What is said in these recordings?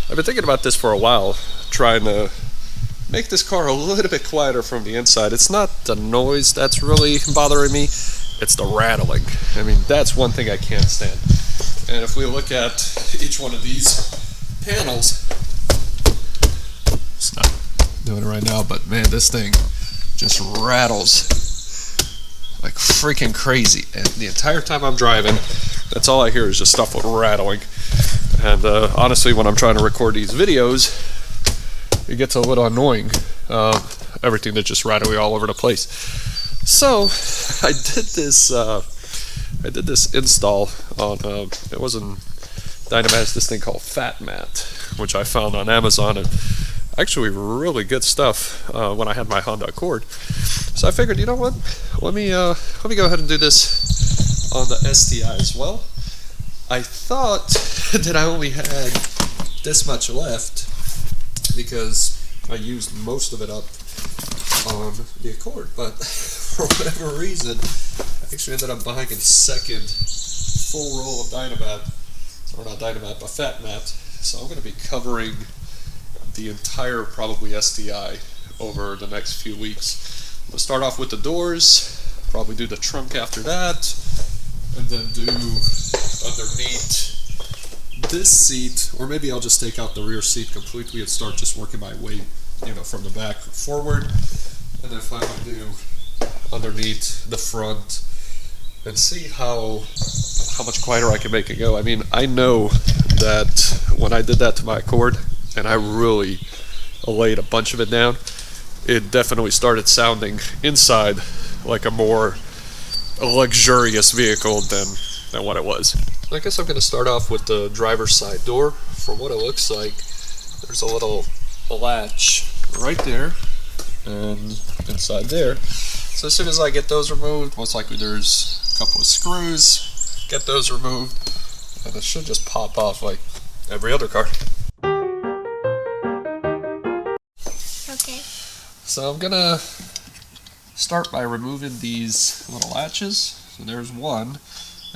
I've been thinking about this for a while, trying to make this car a little bit quieter from the inside. It's not the noise that's really bothering me, it's the rattling. I mean, that's one thing I can't stand. And if we look at each one of these panels, it's not doing it right now, but man, this thing just rattles like freaking crazy. And the entire time I'm driving, that's all I hear is just stuff rattling. And honestly, when I'm trying to record these videos, it gets a little annoying. Everything that's just rattling all over the place. So I did this install on it wasn't Dynamat, it's this thing called FatMat, which I found on Amazon, and actually really good stuff when I had my Honda Accord. So I figured, you know what, let me go ahead and do this on the STi as well. I thought that I only had this much left because I used most of it up on the Accord, but for whatever reason I actually ended up buying a second full roll of Dynamat, or not Dynamat, but FatMat. So I'm going to be covering the entire probably STi over the next few weeks. I'm going to start off with the doors, probably do the trunk after that, and then do underneath this seat, or maybe I'll just take out the rear seat completely and start just working my way, from the back forward, and then finally do underneath the front and see how much quieter I can make it go. I mean, I know that when I did that to my Accord and I really laid a bunch of it down, it definitely started sounding inside like a more luxurious vehicle than what it was. I guess I'm going to start off with the driver's side door. From what it looks like, there's a little latch right there and inside there. So as soon as I get those removed, most likely there's a couple of screws, get those removed, and it should just pop off like every other car. Okay. So I'm gonna start by removing these little latches. So there's one,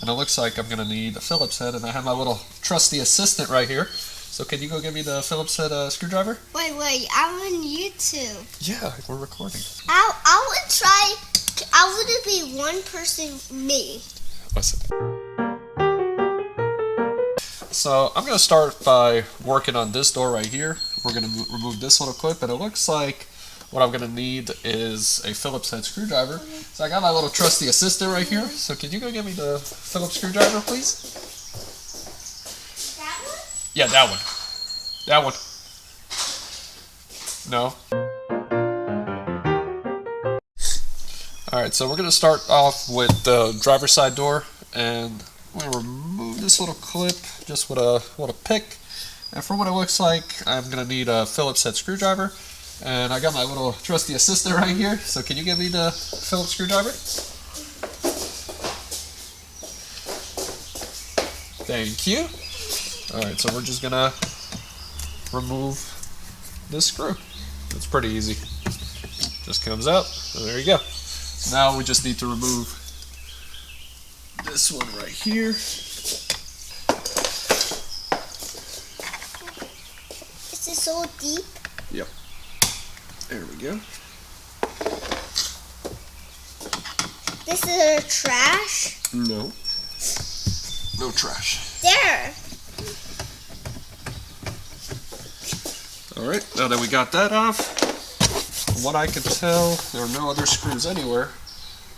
and it looks like I'm gonna need a Phillips head, and I have my little trusty assistant right here. So can you go get me the Phillips head screwdriver? Wait, I want you to. Yeah, we're recording. I would try. I would be one person, me. Listen. So I'm going to start by working on this door right here. We're going to remove this little clip, and it looks like what I'm going to need is a Phillips head screwdriver. So I got my little trusty assistant right here. So can you go get me the Phillips screwdriver, please? That one? Yeah, that one. That one. No. Alright, so we're going to start off with the driver's side door, and I'm going to remove this little clip just with a pick. And for what it looks like, I'm going to need a Phillips head screwdriver. And I got my little trusty assistant right here, so can you give me the Phillips screwdriver? Thank you. Alright, so we're just going to remove this screw. It's pretty easy. Just comes out, and there you go. Now we just need to remove this one right here. Is it so deep? Yep. There we go. This is trash? No. No trash. There. Alright, now that we got that off, from what I can tell, there are no other screws anywhere.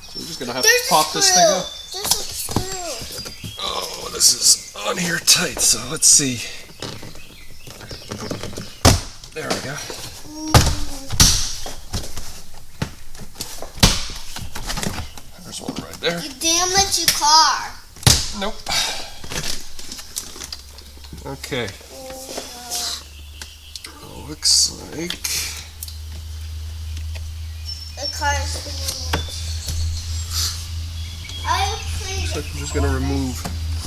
So we're just going to have to pop this thing up. There's a screw. Oh, this is on here tight, so let's see. There we go. There's one right there. You damaged your car. Nope. Okay. Looks like The car is I'm just going to remove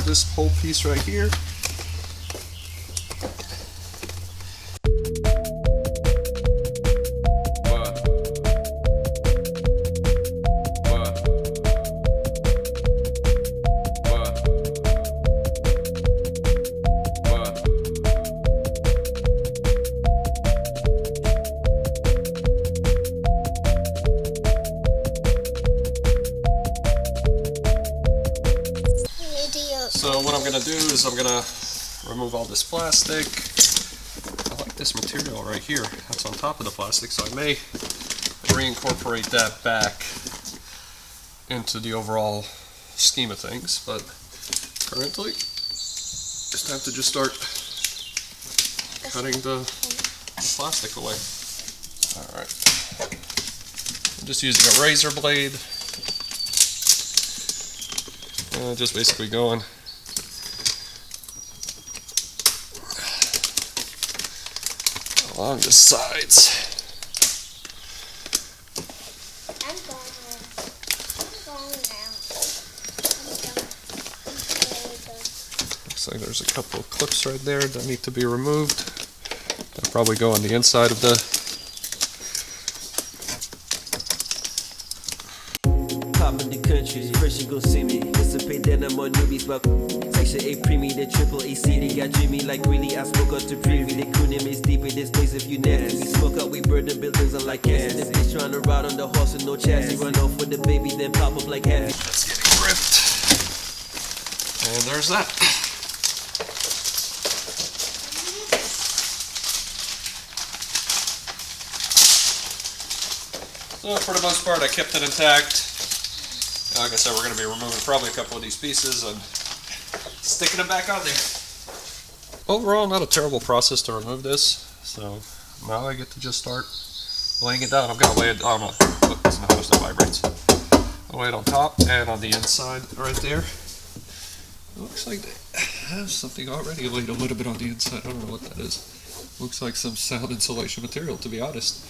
this whole piece right here. do is I'm gonna remove all this plastic. I like this material right here that's on top of the plastic, so I may reincorporate that back into the overall scheme of things, but currently just have to just start cutting the plastic away. Alright, I'm just using a razor blade, just basically going along the sides. Looks like there's a couple of clips right there that need to be removed. They'll probably go on the inside of the Pop in the country, fresh you gon' see me. Dissipate that I'm on newbies, but Section 8 premium, the triple AC. They got Jimmy like really, I spoke up to preview. They cool name is deep in this place if you nasty. We smoke up, we burn the buildings unlike gas. The bitch trying to ride on the horse with no chassis. Run off with the baby, then pop up like happy. That's getting ripped. And there's that. So for the most part, I kept it intact. Like I said, we're going to be removing probably a couple of these pieces and sticking them back on there. Overall, not a terrible process to remove this. So now I get to just start laying it down. I'm going to lay it on a, that's not how much that vibrates. I'll lay it on top and on the inside right there. It looks like they have something already laid a little bit on the inside. I don't know what that is. Looks like some sound insulation material, to be honest.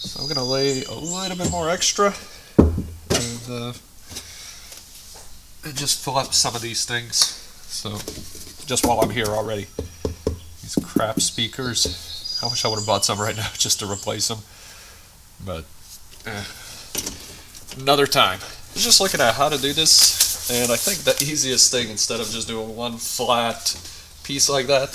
So I'm going to lay a little bit more extra and just fill up some of these things. So just while I'm here already, these crap speakers. I wish I would have bought some right now just to replace them, but another time. I was just looking at how to do this, and I think the easiest thing, instead of just doing one flat piece like that,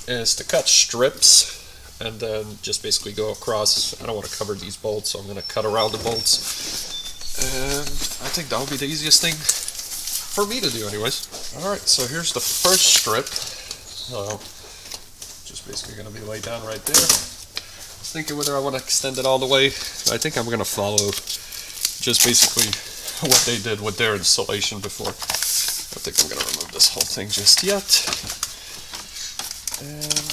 is to cut strips and then just basically go across. I don't want to cover these bolts, so I'm going to cut around the bolts, and I think that would be the easiest thing for me to do anyways. Alright, so here's the first strip. Just basically going to be laid down right there. I was thinking whether I want to extend it all the way. I think I'm going to follow just basically what they did with their installation before. I think I'm going to remove this whole thing just yet. And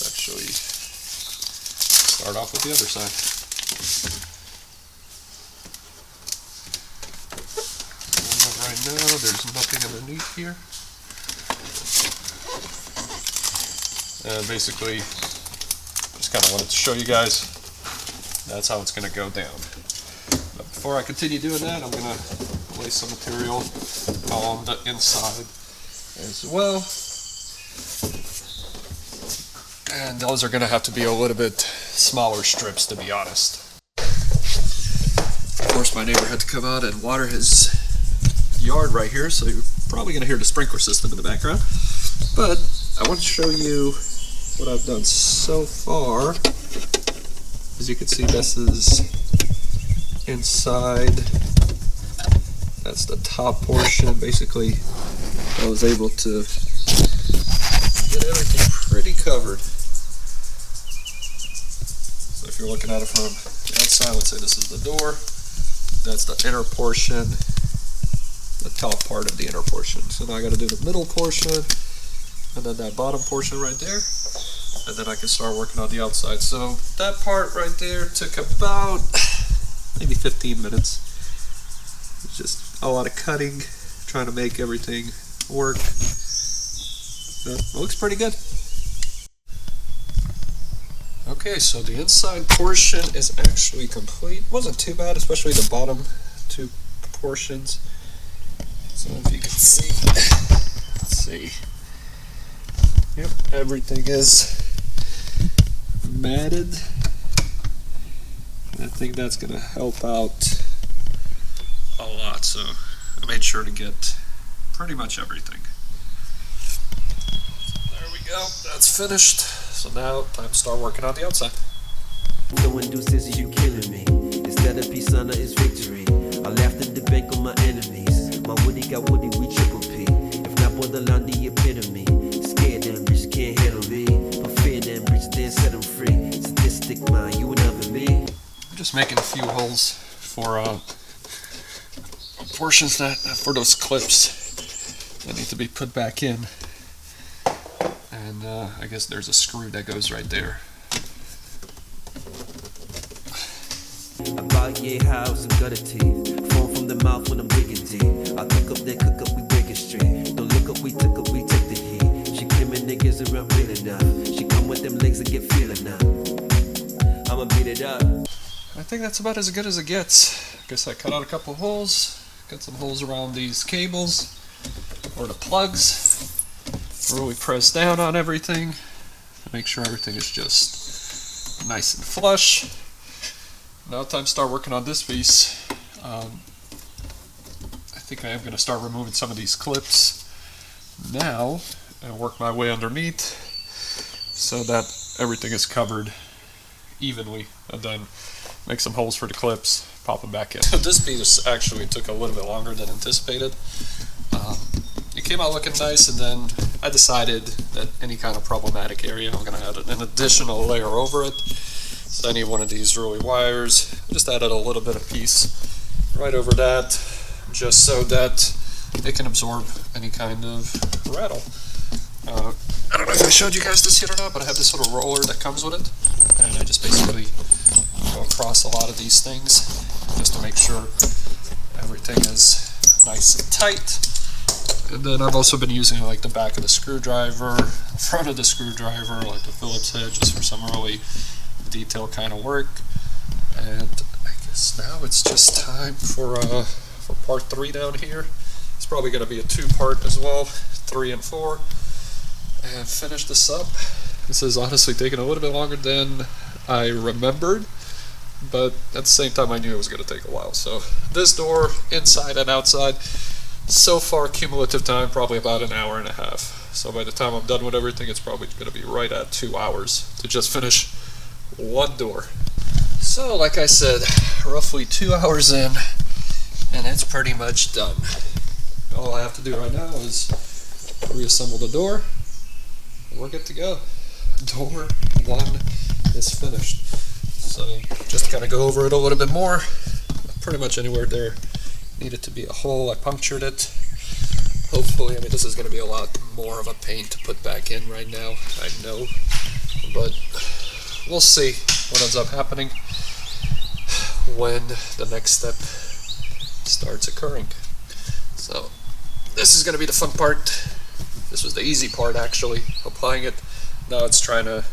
actually start off with the other side. And right now there's nothing underneath here. And basically just kind of wanted to show you guys that's how it's going to go down. But before I continue doing that, I'm going to lay some material on the inside as well. And those are going to have to be a little bit smaller strips, to be honest. Of course, my neighbor had to come out and water his yard right here, so you're probably going to hear the sprinkler system in the background. But I want to show you what I've done so far. As you can see, this is inside. That's the top portion. Basically, I was able to get everything pretty covered. So if you're looking at it from the outside, let's say this is the door. That's the inner portion, the top part of the inner portion. So now I got to do the middle portion, and then that bottom portion right there. And then I can start working on the outside. So that part right there took about maybe 15 minutes. It's just a lot of cutting, trying to make everything work. It looks pretty good. Okay, so the inside portion is actually complete. Wasn't too bad, especially the bottom two portions. So if you can see, let's see. Yep, everything is matted. I think that's going to help out a lot, so I made sure to get pretty much everything. There we go, that's finished. So now time to start working on the outside. No induces you killing me. Instead of peace, honor is victory. I laughed at the bank of my enemies. My woody got woody, we triple P. borderline the epitome. Scared them bitches can't handle me, but fear them bitches then set them free. Sadistic mind, you and other me. I'm just making a few holes for portions that for those clips that need to be put back in, and I guess there's a screw that goes right there. About your house and gutter teeth, form from the mouth when I'm digging deep. I cook up, they cook up, we break it straight. Don't look up, we took up, we take the heat. She claiming niggas around real enough. She come with them legs and get feeling now. I'ma beat it up. I think that's about as good as it gets. I guess I cut out a couple of holes, got some holes around these cables or the plugs. Really press down on everything to make sure everything is just nice and flush. Now time to start working on this piece. I think I am going to start removing some of these clips now and work my way underneath so that everything is covered evenly, and then make some holes for the clips, pop them back in. This piece actually took a little bit longer than anticipated. It came out looking nice, and then I decided that any kind of problematic area, I'm going to add an additional layer over it. So I need one of these really wires. I just added a little bit of piece right over that, just so that it can absorb any kind of rattle. I don't know if I showed you guys this yet or not, but I have this little roller that comes with it, and I just basically go across a lot of these things just to make sure everything is nice and tight. And then I've also been using like the back of the screwdriver, front of the screwdriver, like the Phillips head, just for some really detail kind of work. And I guess now it's just time for part 3 down here. It's probably going to be a 2-part as well, 3 and 4, and finish this up. This is honestly taking a little bit longer than I remembered, but at the same time I knew it was going to take a while. So this door, inside and outside, so far cumulative time probably about an hour and a half. So by the time I'm done with everything, it's probably going to be right at 2 hours to just finish one door. So like I said, roughly 2 hours in, and it's pretty much done. All I have to do right now is reassemble the door, and we're good to go. Door 1 is finished. So just to kind of go over it a little bit more, pretty much anywhere there needed to be a hole, I punctured it. Hopefully, I mean, this is going to be a lot more of a pain to put back in right now, I know, but we'll see what ends up happening when the next step starts occurring. So this is going to be the fun part. This was the easy part, actually, applying it. Now it's trying to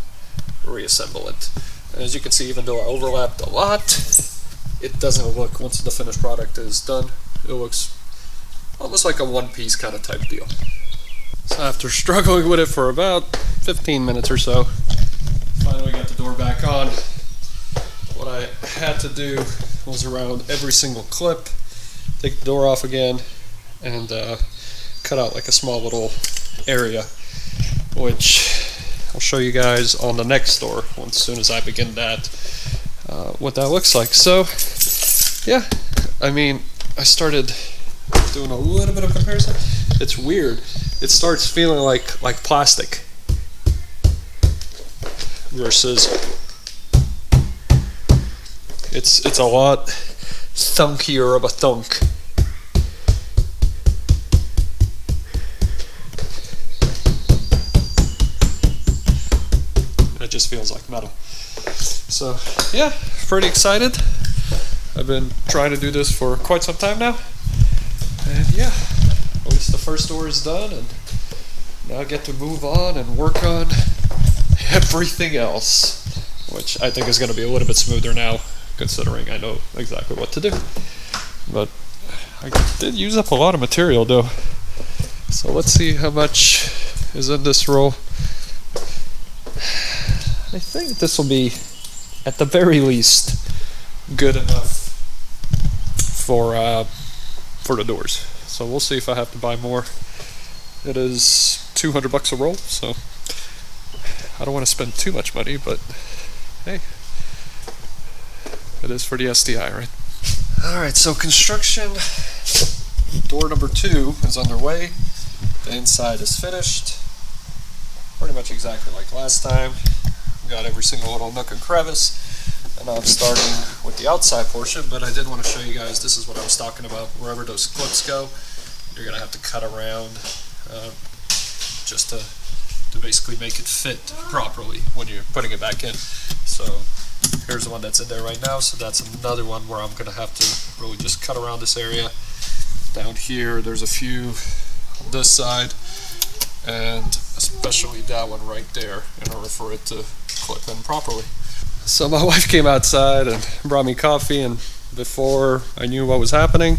reassemble it. And as you can see, even though I overlapped a lot, it doesn't look, once the finished product is done, it looks almost like a one-piece kind of type deal. So after struggling with it for about 15 minutes or so, finally got the door back on. What I had to do was around every single clip, take the door off again, and cut out like a small little area, which I'll show you guys on the next door as soon as I begin that, what that looks like. So yeah, I mean, I started doing a little bit of comparison. It's weird. It starts feeling like plastic versus it's a lot thunkier of a thunk. It just feels like metal. So yeah, pretty excited. I've been trying to do this for quite some time now, and yeah, at least the first door is done, and now I get to move on and work on everything else, which I think is going to be a little bit smoother now, considering I know exactly what to do. But I did use up a lot of material though, so let's see how much is in this roll. I think this will be, at the very least, good enough for the doors. So we'll see if I have to buy more. It is $200 a roll, so I don't want to spend too much money, but hey, it is for the STi, right? Alright, so construction door number 2 is underway. The inside is finished, pretty much exactly like last time. Got every single little nook and crevice, and now I'm starting with the outside portion, but I did want to show you guys, this is what I was talking about. Wherever those clips go, you're going to have to cut around just to basically make it fit properly when you're putting it back in. So here's the one that's in there right now, so that's another one where I'm going to have to really just cut around this area. Down here, there's a few on this side, and especially that one right there, in order for it to clip in properly. So my wife came outside and brought me coffee, and before I knew what was happening,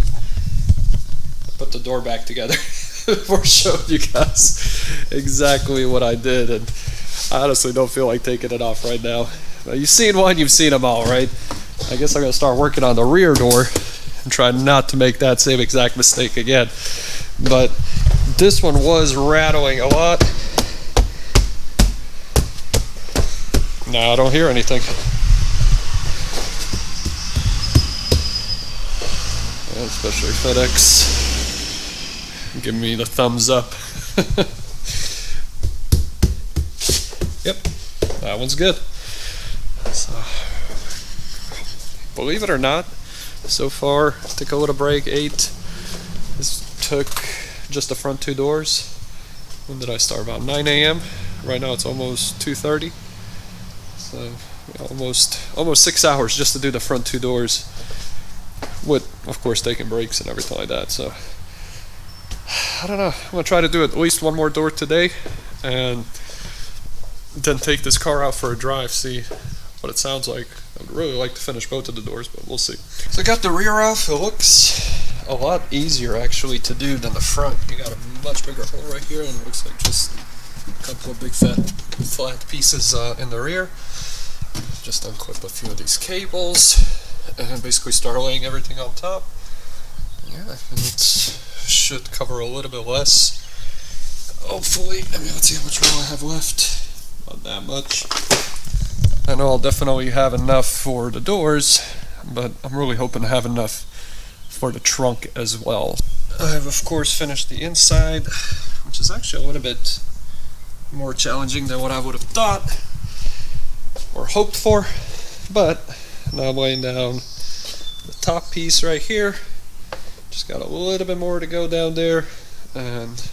I put the door back together. Before I showed you guys exactly what I did, and I honestly don't feel like taking it off right now. You've seen one, you've seen them all, right? I guess I'm going to start working on the rear door and try not to make that same exact mistake again. But this one was rattling a lot. Now I don't hear anything. And especially FedEx. Give me the thumbs up. Yep, that one's good. So, believe it or not, so far, took a little break, 8. This took just the front 2 doors. When did I start? About 9 a.m. Right now it's almost 2:30. So almost 6 hours just to do the front 2 doors, with of course taking breaks and everything like that. So I don't know, I'm gonna try to do at least one more door today, and then take this car out for a drive, see what it sounds like. I would really like to finish both of the doors, but we'll see. So I got the rear off. It looks a lot easier actually to do than the front. You got a much bigger hole right here, and it looks like just a couple of big flat pieces in the rear. Just unclip a few of these cables and basically start laying everything on top. Yeah, and it should cover a little bit less, hopefully. I mean, let's see how much room I have left. Not that much. I know I'll definitely have enough for the doors, but I'm really hoping to have enough for the trunk as well. I've of course finished the inside, which is actually a little bit more challenging than what I would have thought or hoped for, but now I'm laying down the top piece right here. Just got a little bit more to go down there, and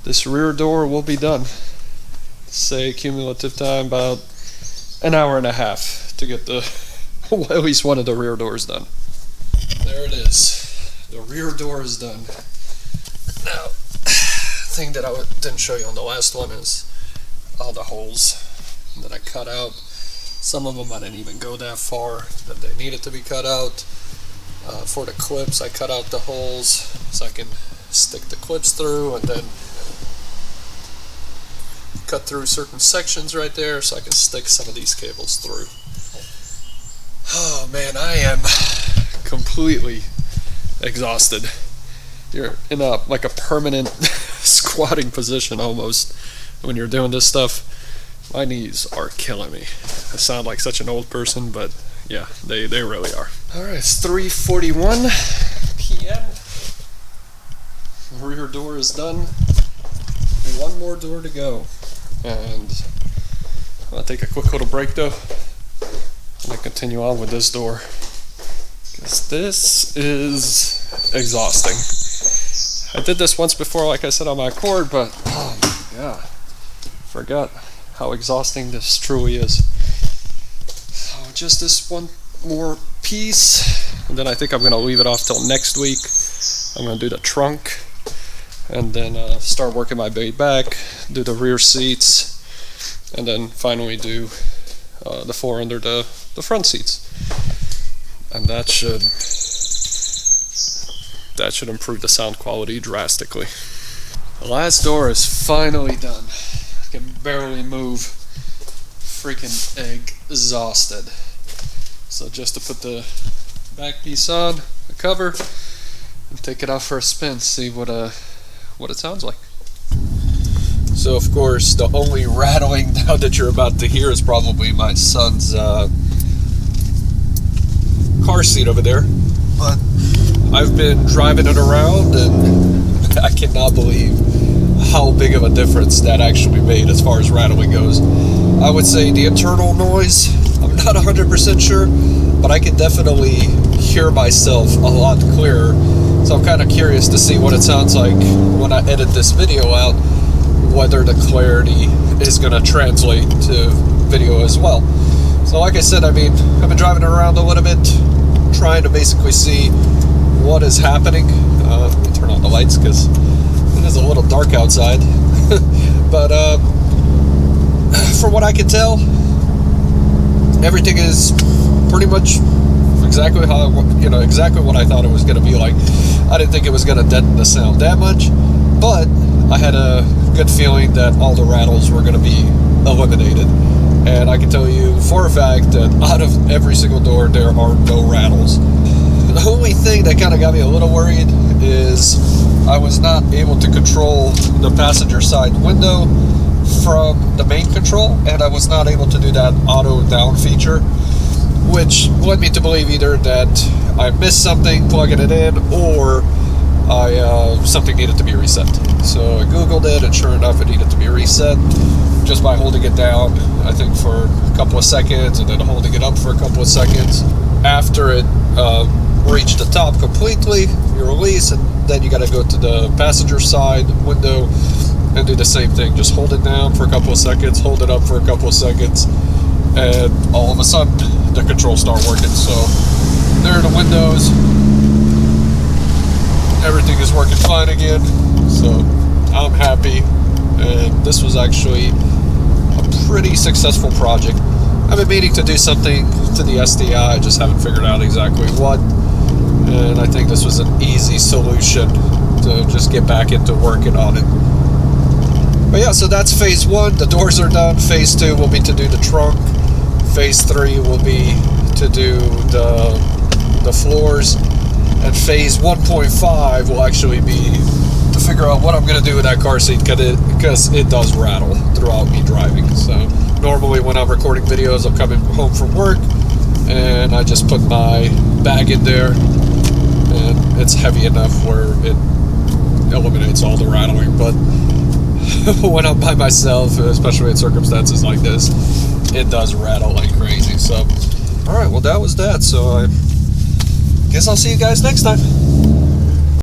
this rear door will be done. Say cumulative time about an hour and a half to get the at least one of the rear doors done. There it is. The rear door is done. Now, the thing that I didn't show you on the last one is all the holes that I cut out. Some of them I didn't even go that far that they needed to be cut out. For the clips, I cut out the holes so I can stick the clips through, and then cut through certain sections right there so I can stick some of these cables through. Oh man, I am completely exhausted. You're in like a permanent squatting position almost when you're doing this stuff. My knees are killing me. I sound like such an old person, but yeah, they really are. Alright, it's 3:41 p.m. The rear door is done. One more door to go. And I'll take a quick little break though, and then continue on with this door, because this is exhausting. I did this once before, like I said, on my Accord, but oh my god, forgot how exhausting this truly is. So just this one more piece, and then I think I'm going to leave it off till next week. I'm going to do the trunk, and then start working my way back, do the rear seats, and then finally do the floor under the front seats. And that should improve the sound quality drastically. The last door is finally done. I can barely move. Freaking exhausted. So just to put the back piece on, the cover, and take it out for a spin, see what it sounds like. So of course, the only rattling now that you're about to hear is probably my son's car seat over there. But I've been driving it around, and I cannot believe how big of a difference that actually made as far as rattling goes. I would say the internal noise, I'm not 100% sure, but I can definitely hear myself a lot clearer. So I'm kind of curious to see what it sounds like when I edit this video out, whether the clarity is going to translate to video as well. So like I said, I mean, I've been driving around a little bit, trying to basically see what is happening. Let me turn on the lights because it is a little dark outside. But from what I can tell, everything is pretty much exactly how, exactly what I thought it was going to be like. I didn't think it was going to deaden the sound that much, but I had a good feeling that all the rattles were going to be eliminated. And I can tell you for a fact that out of every single door, there are no rattles. The only thing that kind of got me a little worried is I was not able to control the passenger side window from the main control, and I was not able to do that auto down feature, which led me to believe either that I missed something plugging it in, or something needed to be reset. So I googled it, and sure enough, it needed to be reset just by holding it down, I think for a couple of seconds, and then holding it up for a couple of seconds. After it reached the top completely, you release, and then you got to go to the passenger side window and do the same thing. Just hold it down for a couple of seconds, hold it up for a couple of seconds, and all of a sudden the controls start working. So there are the windows. Everything is working fine again. So I'm happy, and this was actually a pretty successful project. I've been meaning to do something to the STi, I just haven't figured out exactly what, and I think this was an easy solution to just get back into working on it. But yeah, so that's phase 1. The doors are done. Phase 2 will be to do the trunk. Phase 3 will be to do the floors. And phase 1.5 will actually be to figure out what I'm going to do with that car seat, because it does rattle throughout me driving. So normally when I'm recording videos, I'm coming home from work and I just put my bag in there, and it's heavy enough where it eliminates all the rattling. But when I'm by myself, especially in circumstances like this, it does rattle like crazy. So alright, well that was that. So I guess I'll see you guys next time.